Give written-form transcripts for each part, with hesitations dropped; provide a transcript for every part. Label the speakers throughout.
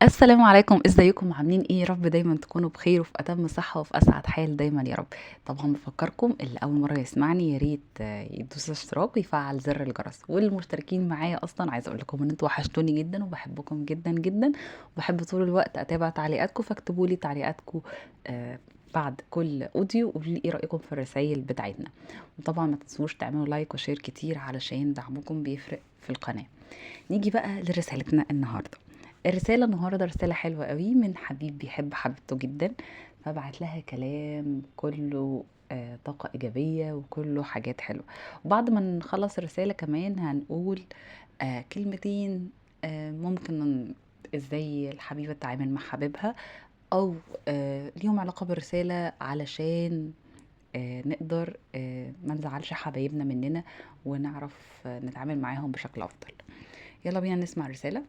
Speaker 1: السلام عليكم، ازيكم عاملين ايه؟ يا رب دايما تكونوا بخير وفي اتم صحة وفي اسعد حال دايما يا رب. طبعا بفكركم اللي اول مرة يسمعني يا ريت يدوس اشتراك ويفعل زر الجرس، والمشتركين معايا اصلا عايزه اقول لكم ان انتوا وحشتوني جدا وبحبكم جدا جدا، وبحب طول الوقت اتابع تعليقاتكم، فاكتبوا لي تعليقاتكم آه، بعد كل اوديو، وقولوا لي ايه رايكم في الرسائل بتاعتنا. وطبعا ما تنسوش تعملوا لايك وشير كتير علشان دعمكم بيفرق في القناة. نيجي بقى لرسالتنا النهارده. الرسالة النهارده رسالة حلوة قوي من حبيب بيحب حبيبته جدا، فبعت لها كلام كله طاقة إيجابية وكله حاجات حلوة. وبعد ما نخلص الرسالة كمان هنقول كلمتين ممكن ازاي الحبيبة تتعامل مع حبيبها، أو ليهم علاقة بالرسالة علشان نقدر ما نزعلش حبايبنا مننا، ونعرف نتعامل معاهم بشكل أفضل. يلا بينا نسمع الرسالة.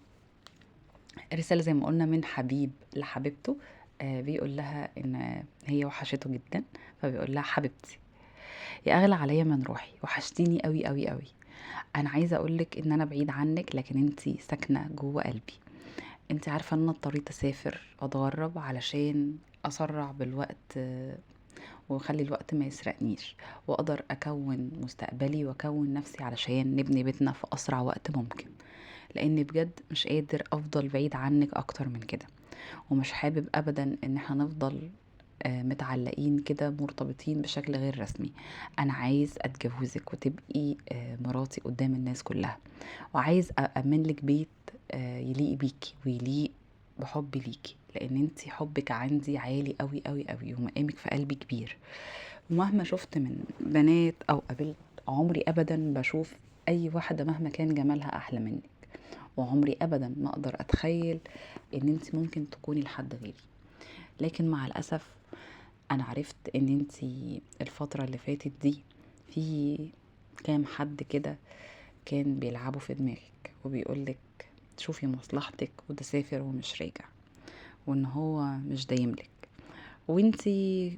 Speaker 1: الرسالة زي ما قلنا من حبيب لحبيبته، بيقول لها ان هي وحشته جدا، فبيقول لها: حبيبتي يا اغلى عليا من روحي، وحشتيني قوي قوي قوي. انا عايزه اقولك ان انا بعيد عنك، لكن انتي ساكنه جوه قلبي. انتي عارفه ان انا اضطريت اسافر اتغرب علشان اسرع بالوقت، واخلي الوقت ما يسرقنيش، واقدر اكون مستقبلي واكون نفسي علشان نبني بيتنا في اسرع وقت ممكن. لاني بجد مش قادر افضل بعيد عنك اكتر من كده، ومش حابب ابدا ان احنا نفضل متعلقين كده مرتبطين بشكل غير رسمي. انا عايز اتجوزك وتبقي مراتي قدام الناس كلها، وعايز أأمن لك بيت يليق بيكي ويليق بحبي ليكي، لان انتي حبك عندي عالي قوي قوي قوي، ومقامك في قلبي كبير. ومهما شفت من بنات او قابلت، عمري ابدا بشوف اي واحدة مهما كان جمالها احلى منك، وعمري ابدا ما اقدر اتخيل ان انت ممكن تكوني لحد غيري. لكن مع الاسف انا عرفت ان انت الفترة اللي فاتت دي في كام حد كده كان بيلعبوا في دماغك وبيقولك شوفي مصلحتك وتسافر ومش راجع، وان هو مش دايملك، وانتي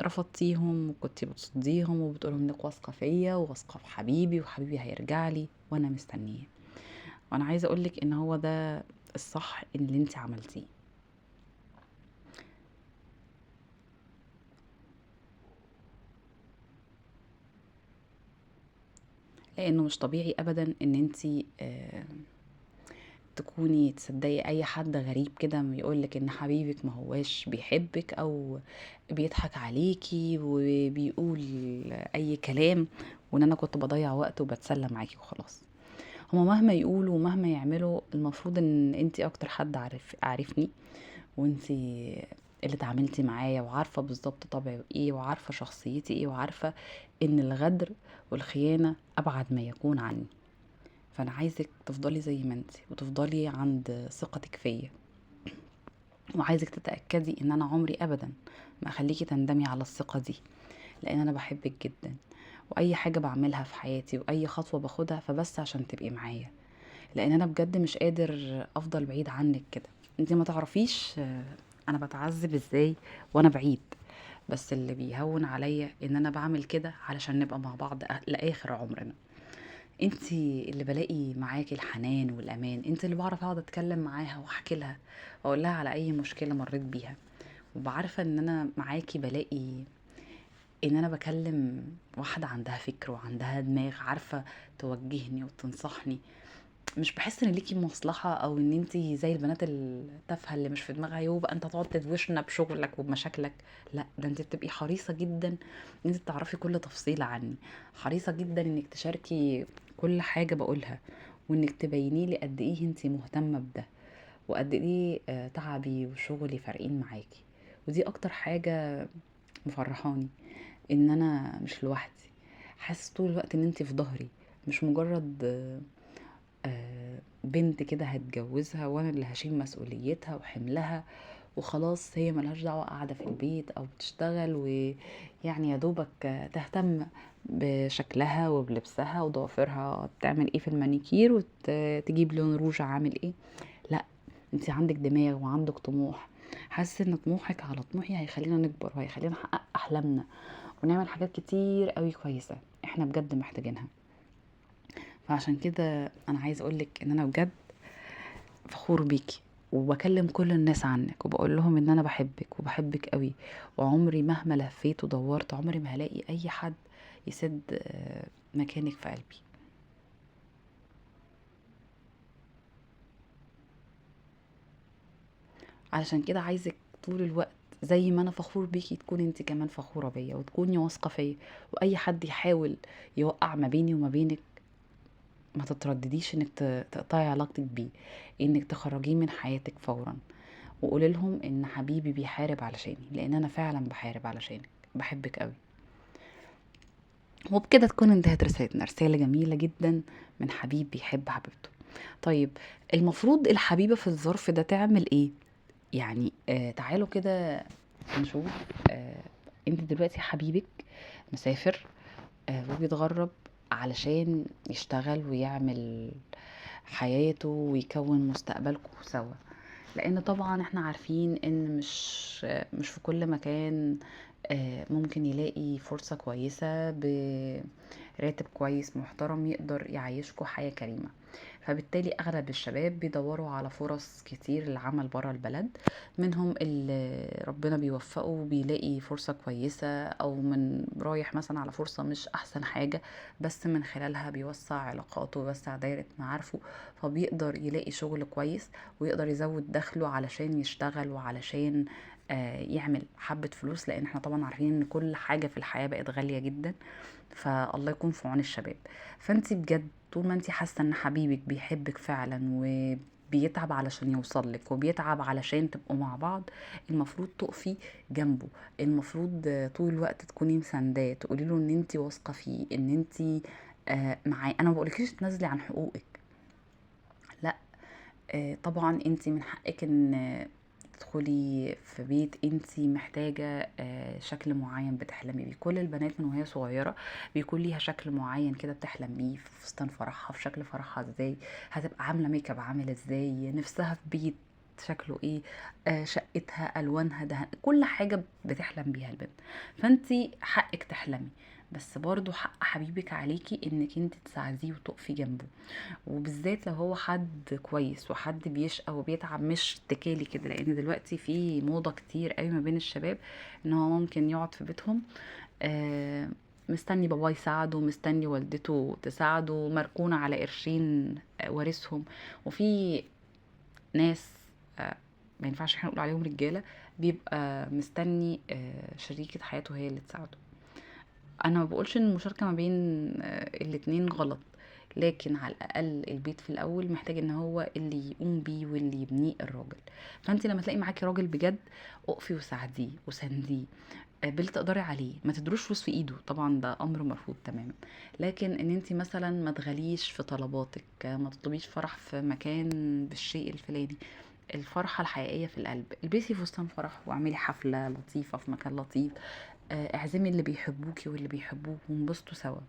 Speaker 1: رفضتيهم وكنتي بتصديهم وبتقولهم انك واثقة فيا وواثقة في حبيبي وحبيبي هيرجع لي وانا مستنياه. وانا عايزة اقولك ان هو ده الصح اللي انت عملتيه. لانه مش طبيعي ابدا ان انت تكوني تصدقي اي حد غريب كده يقولك ان حبيبك ما هواش بيحبك، او بيضحك عليكي وبيقول اي كلام، وان انا كنت بضيع وقت وبتسلى معاكي وخلاص. هما مهما يقولوا ومهما يعملوا، المفروض ان انتي اكتر حد عارفني، وانتي اللي اتعاملتي معايا وعارفة بالظبط طبعي ايه وعارفة شخصيتي ايه وعارفة ان الغدر والخيانة ابعد ما يكون عني. فانا عايزك تفضلي زي ما انتي وتفضلي عند ثقتك فيا، وعايزك تتأكدي ان انا عمري ابدا ما اخليكي تندمي على الثقة دي، لان انا بحبك جدا، واي حاجة بعملها في حياتي واي خطوة باخدها فبس عشان تبقي معايا، لان انا بجد مش قادر افضل بعيد عنك كده. انتي ما تعرفيش انا بتعذب ازاي وانا بعيد، بس اللي بيهون عليا ان انا بعمل كده علشان نبقى مع بعض لاخر عمرنا. انتي اللي بلاقي معاكي الحنان والامان، انتي اللي بعرف اقعد اتكلم معاها واحكي لها واقول لها على اي مشكله مريت بيها، وبعرفه ان انا معاكي بلاقي ان انا بكلم واحده عندها فكر وعندها دماغ عارفه توجهني وتنصحني. مش بحس ان ليكي مصلحه، او ان انتي زي البنات التافهه اللي مش في دماغها يوبا انت تقعد تدوشنا بشغلك وبمشاكلك. لا، ده انت بتبقي حريصه جدا ان انت تعرفي كل تفصيله عني، حريصه جدا انك تشاركي كل حاجه بقولها، وانك تبيني لي قد ايه انت مهتمه بده، وقد ايه تعبي وشغلي فارقين معاكي. ودي اكتر حاجه مفرحاني، ان انا مش لوحدي، حاسس طول الوقت ان انت في ظهري، مش مجرد بنت كده هتجوزها وانا اللي هشيل مسؤوليتها وحملها وخلاص، هي ملهاش دعوة قاعدة في البيت او بتشتغل ويعني يا دوبك تهتم بشكلها وبلبسها وضوافرها بتعمل ايه في المانيكير وتجيب لون روج عامل ايه. لا، انت عندك دماغ وعندك طموح، حاسس ان طموحك على طموحي هيخلينا نكبر وهيخلينا نحقق احلامنا ونعمل حاجات كتير قوي كويسة احنا بجد محتاجينها. فعشان كده انا عايزه اقولك ان انا بجد فخور بيكي، وبكلم كل الناس عنك وبقول لهم ان انا بحبك وبحبك قوي، وعمري مهما لفيت ودورت عمري ما هلاقي اي حد يسد مكانك في قلبي. علشان كده عايزك طول الوقت زي ما انا فخور بيكي تكوني انت كمان فخورة بيا وتكوني واثقة فيا، واي حد يحاول يوقع ما بيني وما بينك ما تتردديش انك تقطعي علاقتك بيه، انك تخرجيه من حياتك فورا، وقولي لهم ان حبيبي بيحارب علشاني لان انا فعلا بحارب علشانك، بحبك قوي. وبكده تكون انتهت رسالتنا، رسالة جميلة جدا من حبيب بيحب حبيبته. طيب المفروض الحبيبة في الظرف ده تعمل ايه؟ يعني تعالوا كده نشوف. آه انت دلوقتي حبيبك مسافر وبيتغرب علشان يشتغل ويعمل حياته ويكون مستقبلكم سوا، لان طبعا احنا عارفين ان مش في كل مكان ممكن يلاقي فرصة كويسة براتب كويس محترم يقدر يعيشكوا حياة كريمة. فبالتالي اغلب الشباب بيدوروا على فرص كتير للعمل برا البلد، منهم اللي ربنا بيوفقه وبيلاقي فرصة كويسة، او من رايح مثلا على فرصة مش احسن حاجة بس من خلالها بيوسع علاقاته ويوسع دايرة معارفه، فبيقدر يلاقي شغل كويس ويقدر يزود دخله علشان يشتغل وعلشان يعمل حبة فلوس، لان احنا طبعا عارفين ان كل حاجة في الحياة بقت غالية جدا. فالله يكون في عون الشباب. فانتي بجد طول ما انتي حاسة ان حبيبك بيحبك فعلا وبيتعب علشان يوصل لك وبيتعب علشان تبقوا مع بعض، المفروض تقفي جنبه، المفروض طول الوقت تكوني مسانداه، تقولي له ان انتي واثقة فيه، ان انتي معاه. انا ما بقولكيش تنزلي عن حقوقك، لا. طبعا انتي من حقك ان تدخلي في بيت انتي محتاجة شكل معين بتحلمي بيه. كل البنات من وهي صغيرة بيكون ليها شكل معين كده بتحلم بيه، في فستان فرحها، في شكل فرحها ازاي، هتبقى عاملة ميك اب عامل ازاي، نفسها في بيت شكله ايه، شقتها الوانها ده، كل حاجة بتحلم بيها البنت. فانتي حقك تحلمي، بس برضو حق حبيبك عليكي انك انت تساعديه وتقفي جنبه، وبالذات لو هو حد كويس وحد بيشقى وبيتعب مش اتكالي كده، لان دلوقتي في موضة كتير قوي ما بين الشباب ان هو ممكن يقعد في بيتهم آه مستني باباه يساعده، مستني والدته تساعده، مركونة على قرشين وارثهم. وفي ناس ما ينفعش احنا نقول عليهم رجالة، بيبقى مستني شريكة حياته هي اللي تساعده. انا ما بقولش ان المشاركة ما بين الاتنين غلط، لكن على الاقل البيت في الاول محتاج ان هو اللي يقوم بيه واللي يبنيه الراجل. فانت لما تلاقي معاكي راجل بجد اقفي وساعديه وسانديه باللي تقدري عليه، ما تدروش فلوس في ايده، طبعا ده امر مرفوض تماما. لكن ان انت مثلا ما تغليش في طلباتك، ما تطلبيش فرح في مكان بالشيء الفلاني. الفرحة الحقيقية في القلب، البسي فستان فرح واعملي حفلة لطيفة في مكان لطيف، اعزمي اللي بيحبوكي واللي بيحبوك وانبسطوا سوا.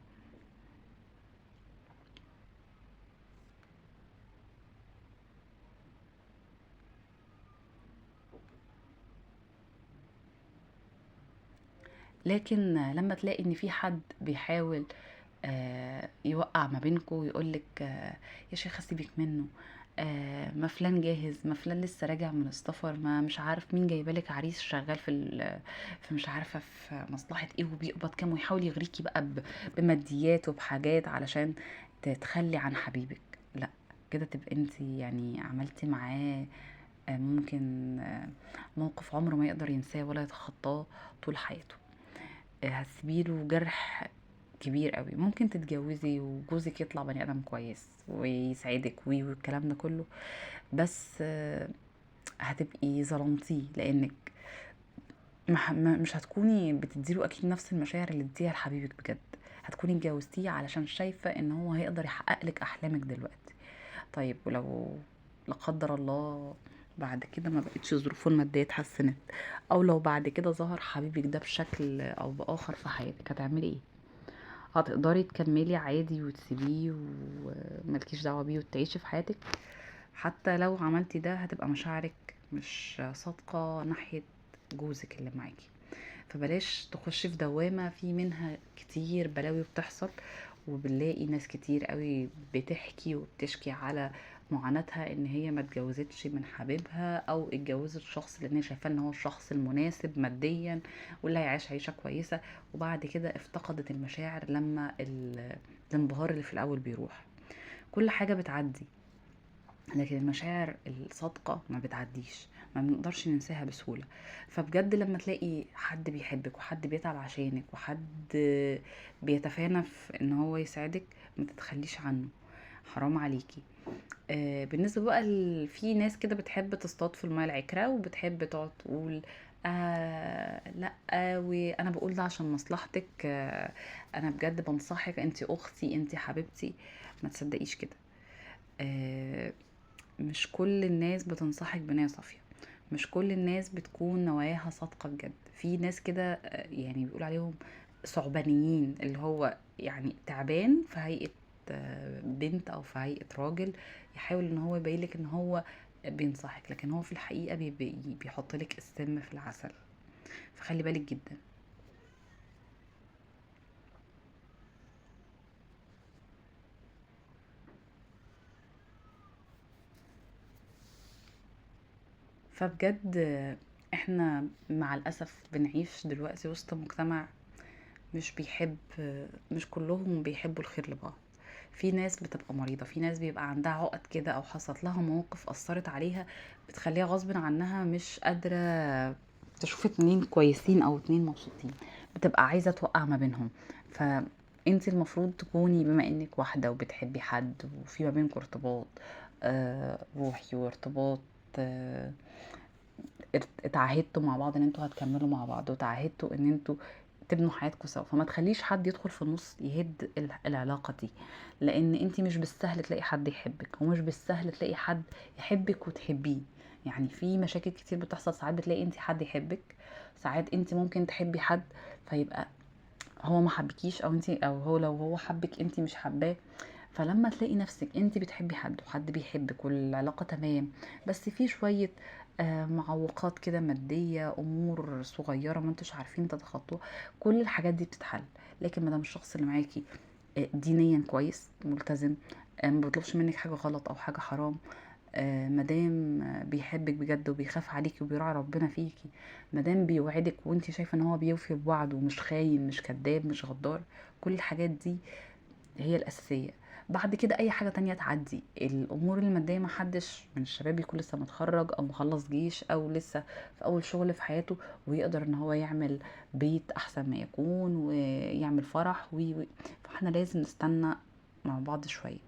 Speaker 1: لكن لما تلاقي ان في حد بيحاول يوقع ما بينكم ويقولك يا شيخة سيبك منه، ما فلان جاهز، ما فلان لسه راجع من السفر، ما مش عارف مين جايبالك عريس شغال في مش عارفة في مصلحة ايه وبيقبض كام، ويحاول يغريكي بقى بماديات وبحاجات علشان تتخلي عن حبيبك. لا، كده تبقى انت يعني عملتي معاه ممكن موقف عمره ما يقدر ينساه ولا يتخطاه طول حياته. هتسيبيله جرح كبير قوي. ممكن تتجوزي وجوزك يطلع بني ادم كويس ويسعدك والكلام ده كله، بس هتبقي ظلمتيه، لانك مش هتكوني بتديله اكيد نفس المشاعر اللي اديها لحبيبك بجد. هتكوني اتجوزتيه علشان شايفة ان هو هيقدر يحقق لك احلامك دلوقتي. طيب ولو لا قدر الله بعد كده ما بقتش ظروفه المادية اتحسنت، او لو بعد كده ظهر حبيبك ده بشكل او باخر في حياتك، هتعملي ايه؟ هتقدري تكملي عادي وتسيبيه وملكيش دعوة بيه وتعيشي في حياتك؟ حتى لو عملتي ده هتبقى مشاعرك مش صادقة ناحية جوزك اللي معاكي. فبلاش تخشي في دوامة في منها كتير بلاوي بتحصل، وبنلاقي ناس كتير قوي بتحكي وبتشكي على معاناتها ان هي ما اتجوزتش من حبيبها، او اتجوزت شخص لان هي شايفاه ان هو الشخص المناسب ماديا واللي هيعيش عيشه كويسه، وبعد كده افتقدت المشاعر لما الانبهار اللي في الاول بيروح. كل حاجه بتعدي، لكن المشاعر الصادقة ما بتعديش، ما بنقدرش ننساها بسهولة. فبجد لما تلاقي حد بيحبك وحد بيتعب عشانك وحد بيتفانى في ان هو يساعدك، ما تتخليش عنه، حرام عليكي. بالنسبة بقى في ناس كده بتحب تصطاد في الماء العكرة، وبتحب تقعد تقول لا، وانا بقول ده عشان مصلحتك، انا بجد بنصحك، انتي اختي، انتي حبيبتي. ما تصدقيش كده. آه مش كل الناس بتنصحك بنية صافية، مش كل الناس بتكون نواياها صادقة بجد. في ناس كده يعني بيقول عليهم ثعبانيين، اللي هو يعني تعبان في هيئة بنت او في هيئة راجل، يحاول ان هو يبينلك ان هو بينصحك، لكن هو في الحقيقة بيحط لك السم في العسل. فخلي بالك جدا. فبجد احنا مع الأسف بنعيش دلوقتي وسط مجتمع مش بيحب، مش كلهم بيحبوا الخير لبعض. في ناس بتبقى مريضة، في ناس بيبقى عندها عقد كده او حصلت لها مواقف اثرت عليها، بتخليها غصب عنها مش قادرة تشوف اتنين كويسين او اتنين مبسوطين، بتبقى عايزة توقع ما بينهم. فانت المفروض تكوني، بما انك واحدة وبتحبي حد وفي ما بينكم ارتباط روحي وارتباط، آه، اتعاهدتوا مع بعض ان انتوا هتكملوا مع بعض، وتعاهدتوا ان انتوا تبنوا حياتكم سوا، فما تخليش حد يدخل في النص يهد العلاقة دي. لان انت مش بالسهل تلاقي حد يحبك، ومش بالسهل تلاقي حد يحبك وتحبيه. يعني في مشاكل كتير بتحصل، ساعات بتلاقي انت حد يحبك، ساعات انت ممكن تحبي حد فيبقى هو ما حبكيش، او انت، او هو لو هو حبك انت مش حباه. فلما تلاقي نفسك انت بتحبي حد وحد بيحبك والعلاقة تمام، بس في شوية معوقات كده مادية، امور صغيرة ما انتش عارفين تتخطوها، كل الحاجات دي بتتحل. لكن مادام الشخص اللي معاكي دينيا كويس ملتزم، ما بيطلبش منك حاجة غلط او حاجة حرام، مادام بيحبك بجد وبيخاف عليكي وبيراعي ربنا فيكي، مادام بيوعدك وانت شايفه ان هو بيوفي بوعده ومش خاين مش كذاب مش غدار، كل الحاجات دي هي الأساسية. بعد كده أي حاجة تانية تعدي. الأمور المادية محدش من الشباب يكون لسه متخرج أو مخلص جيش أو لسه في أول شغل في حياته ويقدر إن هو يعمل بيت أحسن ما يكون ويعمل فرح فاحنا لازم نستنى مع بعض شوية.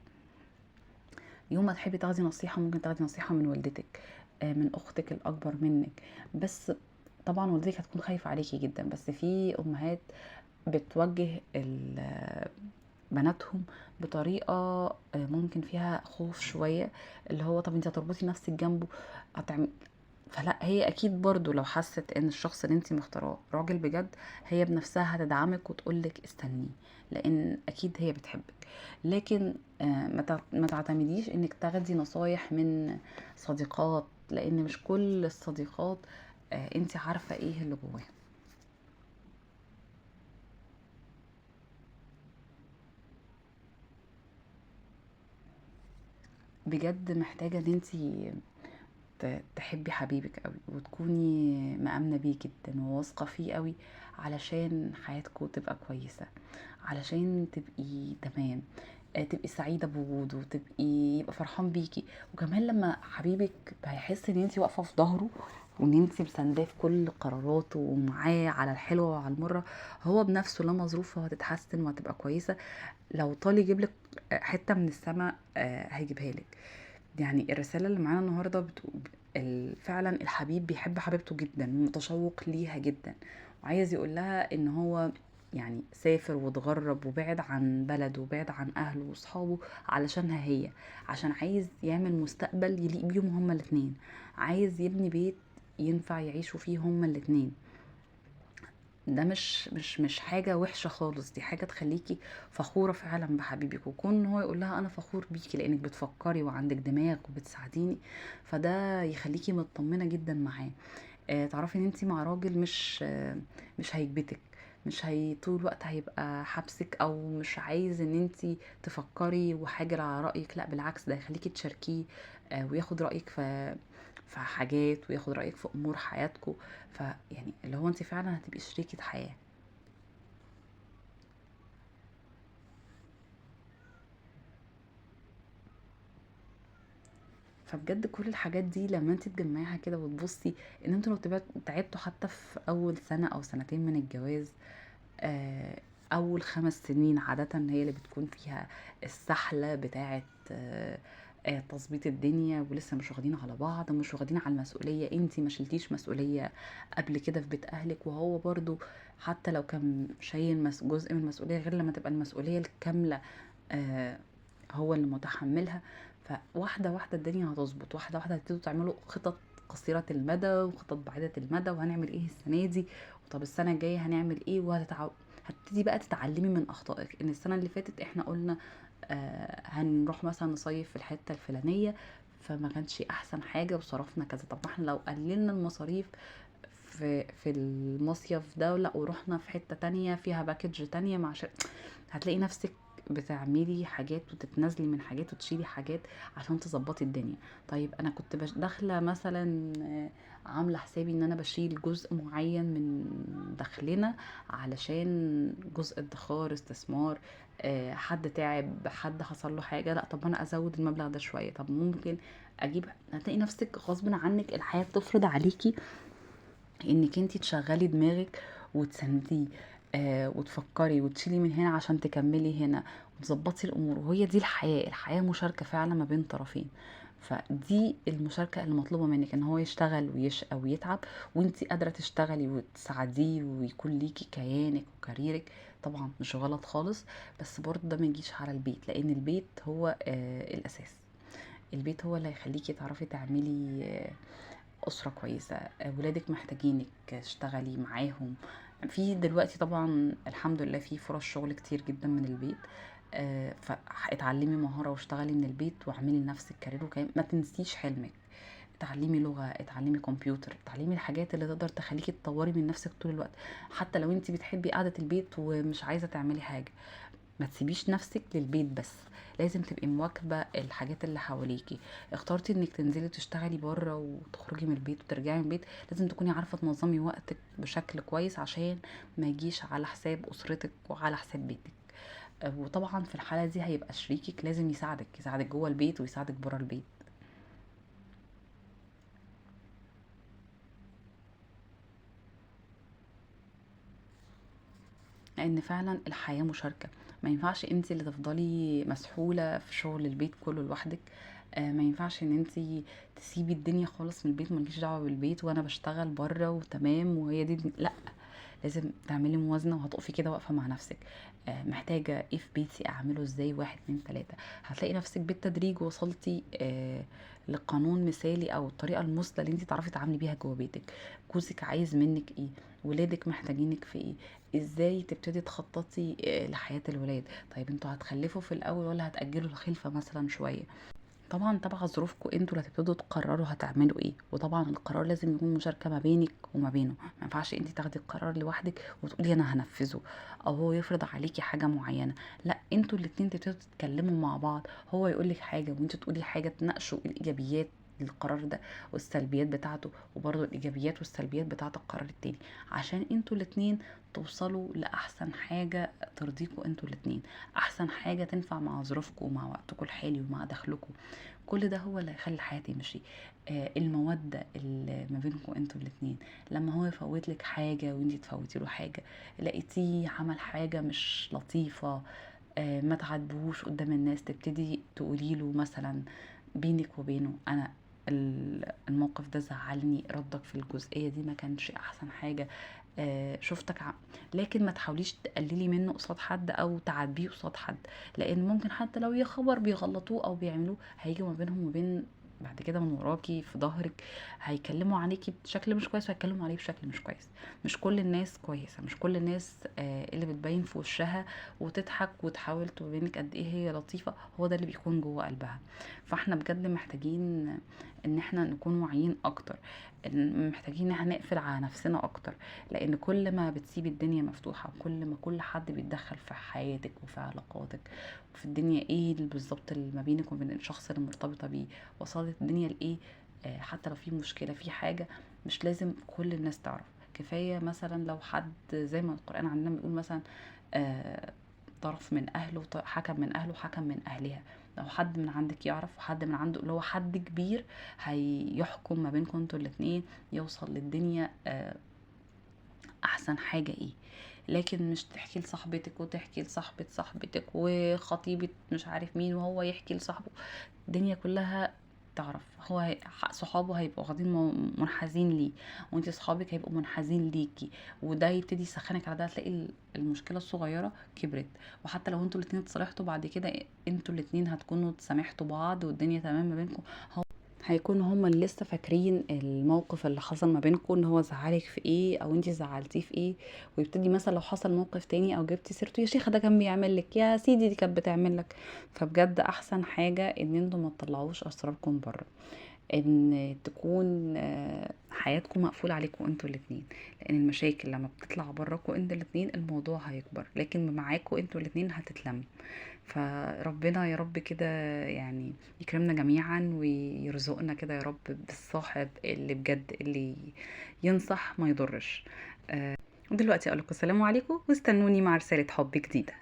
Speaker 1: يوم ما تحبي تاخدي نصيحة ممكن تاخدي نصيحة من والدتك، من أختك الأكبر منك. بس طبعا والدتك هتكون خايفة عليكي جدا، بس في أمهات بتوجه بناتهم بطريقة ممكن فيها خوف شوية، اللي هو طب انت هتربطي نفسك جنبه هتعمل. فلا، هي اكيد برضو لو حست ان الشخص اللي انت مختاراه راجل بجد، هي بنفسها هتدعمك وتقولك استنيه، لان اكيد هي بتحبك. لكن ما تعتمديش انك تاخدي نصايح من صديقات، لان مش كل الصديقات انت عارفة ايه اللي جواها. بجد محتاجة ان انت تحبي حبيبك قوي وتكوني مأمنة بيه جدا وواثقة فيه قوي، علشان حياتكم تبقى كويسة، علشان تبقي تمام، تبقي سعيدة بوجوده، وتبقي يبقى فرحان بيكي. وكمان لما حبيبك هيحس ان انتي واقفة في ظهره وان انتي مسانداه في كل قراراته ومعاه على الحلوة وعلى المرة، هو بنفسه لما ظروفه هتتحسن وهتبقى كويسة، لو طال يجيب لك حتة من السماء هيجيبها لك. يعني الرسالة اللي معانا النهاردة بتقول فعلا الحبيب بيحب حبيبته جدا ومتشوق ليها جدا، وعايز يقول لها ان هو يعني سافر واتغرب وبعد عن بلده وبعد عن اهله واصحابه علشانها هي، عشان عايز يعمل مستقبل يليق بيهم هما الاتنين، عايز يبني بيت ينفع يعيشوا فيه هما الاتنين. ده مش حاجة وحشة خالص، دي حاجة تخليكي فخورة فعلا بحبيبك، وكون ان هو يقول لها انا فخور بيكي لانك بتفكري وعندك دماغ وبتساعديني، فده يخليكي مطمنة جدا معاه. تعرفي ان انتي مع راجل مش هيكبتك، مش هي طول الوقت هيبقى حابسِك أو مش عايز إن أنتِ تفكّري وحاجر على رأيِك، لأ بالعكس ده هيخلّيكِ تشاركيه وياخد رأيِك في حاجات وياخد رأيِك في أمور حياتكم، فيعني اللي هو أنتِ فعلًا هتبقي شريكة حياة. فبجد كل الحاجات دي لمّا أنتِ تجمّعيها كده وتبُصّي إن أنتم لو تعبتوا حتى في أول سنة أو سنتين من الجواز، آآ أول 5 سنين عادةً هي اللي بتكون فيها السحلة بتاعة تضبيط الدنيا ولسه مش واخدين على بعض، مش واخدين على المسؤولية، أنتِ ما شِلتيش مسؤولية قبل كده في بيت أهلِك، وهو برضه حتى لو كان شايل جزء من المسؤولية غير لمّا تبقى المسؤولية الكاملة آآ هو اللي متحمّلها، فواحدة، واحدة الدنيا هتضبط، واحدة، واحدة هتبتدوا تعملوا خطط قصيرة المدى وخطط بعيدة المدى، وهنعمل إيه السنة دي، وطَب السنة الجاية هنعمل إيه، هتبتدي بقى تتعلّمي من أخطائِك، إن السنة اللي فاتت إحنا قُلنا هنروح مثلًا نصيّف في الحتة الفلانية، فما كانش أحسن حاجة وصرفنا كذا، طَب ما إحنا لو قلّلنا المصاريف في المصيف ده لأ، ورُحنا في حتة تانية فيها package تانية مع هتلاقي نفسِك بتعملي حاجات وتتنازلي من حاجات وتشيلي حاجات عشان تضبّطي الدنيا. طيب أنا كنت داخلة مثلًا عاملة حسابي إن أنا باشيل جزء معيّن من دخلنا علشان جزء ادخار، استثمار، حد تعب، حد حصل له حاجة، لأ طب ما أنا أزوّد المبلغ ده شوية، طب ممكن هتلاقي نفسِك غصبٍ عنِّك الحياة بتفرض عليكِ إنِّك أنتِ تشغّلي دماغِك وتسانديه وتفكّري وتشيلي من هنا عشان تكمّلي هنا وتضبّطي الأمور، وهي دي الحياة، الحياة مشاركة فعلًا ما بين طرفين، فدي المشاركة اللي مطلوبة منِّك، إن هو يشتغل ويشقى ويتعب وأنتِ قادرة تشتغلي وتساعديه ويكون ليكِ كيانِك وكاريرِك، طبعًا مش غلط خالص، بس برضه ده ما يجيش على البيت، لإن البيت هو الأساس، البيت هو اللي هيخلّيكِ تعرفي تعملي أسرة كويسة، ولادِك محتاجينِك تشتغلي معاهم. في دلوقتي طبعًا الحمد لله في فرص شغل كتير جدًا من البيت، اتعلمي مهارة واشتغلي من البيت واعملي لنفسِك career ما تنسيش حلمِك، اتعلمي لغة، اتعلمي كمبيوتر، اتعلمي الحاجات اللي تقدر تخلّيكِ تطوّري من نفسِك طول الوقت، حتى لو أنتِ بتحبي قعدة البيت ومش عايزة تعملي حاجة. ما تسيبيش نفسِك للبيت بس، لازم تبقي مواكبة الحاجات اللي حواليكِ، اخترتِ إنِّك تنزلي تشتغلي برّه وتخرجي من البيت وترجعي من البيت، لازم تكوني عارفة تنظّمي وقتِك بشكل كويس عشان ما يجيش على حساب أسرتِك وعلى حساب بيتِك، وطبعًا في الحالة دي هيبقى شريكِك لازم يساعدِك جوّه البيت ويساعدِك برّه البيت. لإن فعلًا الحياة مشاركة، ما ينفعش أنتِ اللي تفضلي مسحولة في شغل البيت كلّه لوحدِك، ما ينفعش إن أنتِ تسيبي الدنيا خالص من البيت، ما لكيش دعوة بالبيت وأنا باشتغل برّه وتمام وهي دي لأ، لازم تعملي موازنة وهتقفي كده واقفة مع نفسِك، محتاجة إيه في بيتي أعمله إزاي 1، 2، 3 هتلاقي نفسِك بالتدريج وصلتِ لقانون مثالي أو الطريقة المثلى اللي أنتِ تعرفي تتعاملي بيها جوّه بيتِك، جوزِك عايز منِّك إيه، ولادِك محتاجينِك في إيه، إزاي تبتدي تخططي لحياة الولاد، طيب أنتم هتخلّفوا في الأول والّا هتأجلوا الخلفة مثلًا شوية؟ طبعًا تبع ظروفكم أنتم اللي هتبتدوا تقرروا هتعملوا إيه، وطبعًا القرار لازم يكون مشاركة ما بينِك وما بينه، ما ينفعش أنتِ تاخدي القرار لوحدِك وتقولي أنا هانفذه، أو هو يفرض عليكِ حاجة معينة، لأ أنتم الاتنين تبتدوا تتكلموا مع بعض، هو يقول لِك حاجة وأنتِ تقولي حاجة، تناقشوا الإيجابيات للقرار ده والسلبيات بتاعته، وبرضه الإيجابيات والسلبيات بتاعة القرار التاني، عشان أنتم الاتنين توصلوا لأحسن حاجة ترضيكم أنتم الاتنين، أحسن حاجة تنفع مع ظروفكم ومع وقتكم الحالي ومع دخلكم. كل ده هو اللي هيخلّي الحياة تمشي، المودة اللي ما بينكم أنتم الاتنين، لمّا هو يفوّت لِك حاجة وأنتِ تفوّتي له حاجة، لقيتيه عمل حاجة مش لطيفة، ما تعاتبيهوش قدّام الناس، تبتدي تقولي له مثلًا بينِك وبينه أنا الموقف ده زعّلني، ردّك في الجزئية دي ما كانش أحسن حاجة، شُفتك لكن ما تحاوليش تقلّلي منّه قصاد حد أو تعاتبيه قصاد حد، لإن ممكن حتى لو يا خبر بيغلّطوه أو بيعملوه، هييجوا ما بينهم وبين بعد كده من وراكِ في ضهرِك هيتكلّموا عليكِ بشكل مش كويس وهيتكلّموا عليه بشكل مش كويس، مش كل الناس كويسة، مش كل الناس اللي بتبيّن في وشّها وتضحك وتحاول تبيّن لِك قد إيه هي لطيفة، هو ده اللي بيكون جوّه قلبها، فإحنا بجد محتاجين ان احنا نكون واعيين اكتر، إن محتاجين ان احنا نقفل على نفسنا اكتر. لان كل ما بتسيب الدنيا مفتوحة، وكل ما كل حد بيتدخل في حياتك وفي علاقاتك وفي الدنيا، ايه بالظبط اللي ما بينك وبين الشخص اللي مرتبطة بيه، وصلت الدنيا لايه. حتى لو في مشكلة في حاجة، مش لازم كل الناس تعرف. كفاية مثلا لو حد زي ما القرآن عندنا بيقول مثلا آه، طرف من أهله حكم من أهله حكم من أهلها. لو حد من عندك يعرف وحد من عنده، اللي هو حد كبير، هيحكم ما بينكم انتوا الاتنين، يوصل للدنيا أحسن حاجة ايه. لكن مش تحكي لصاحبتك وتحكي لصاحبة صاحبتك وخطيبة مش عارف مين وهو يحكي لصاحبه، الدنيا كلها تعرف. صحابه هيبقوا واخدين منحازين ليه، وانتي صحابك هيبقوا منحازين ليكي، وده يبتدي يسخنك على ده. هتلاقي المشكله الصغيره كبرت. وحتى لو انتوا الاتنين اتصالحتوا بعد كده، انتوا الاتنين هتكونوا سامحتوا بعض والدنيا تمام ما بينكم، هيكونوا هما اللي لسه فاكرين الموقف اللي حصل ما بينكم، ان هو زعلك في ايه او انتي زعلتيه في ايه. ويبتدي مثلا لو حصل موقف تاني او جبتي سيرته، يا شيخه ده كان بيعمل لك، يا سيدي دي كانت بتعمل لك. فبجد احسن حاجه ان انتوا ما تطلعوش اسراركم بره، ان تكون حياتكم مقفولة عليكم انتوا الاتنين. لان المشاكل لما بتطلع براكم انتوا الاتنين الموضوع هيكبر، لكن معاكم انتوا الاتنين هتتلم. فربنا يا رب كده يعني يكرمنا جميعا ويرزقنا كده يا رب بالصاحب اللي بجد اللي ينصح ما يضرش. دلوقتي اقول لكم السلام عليكم، واستنوني مع رسالة حب جديدة.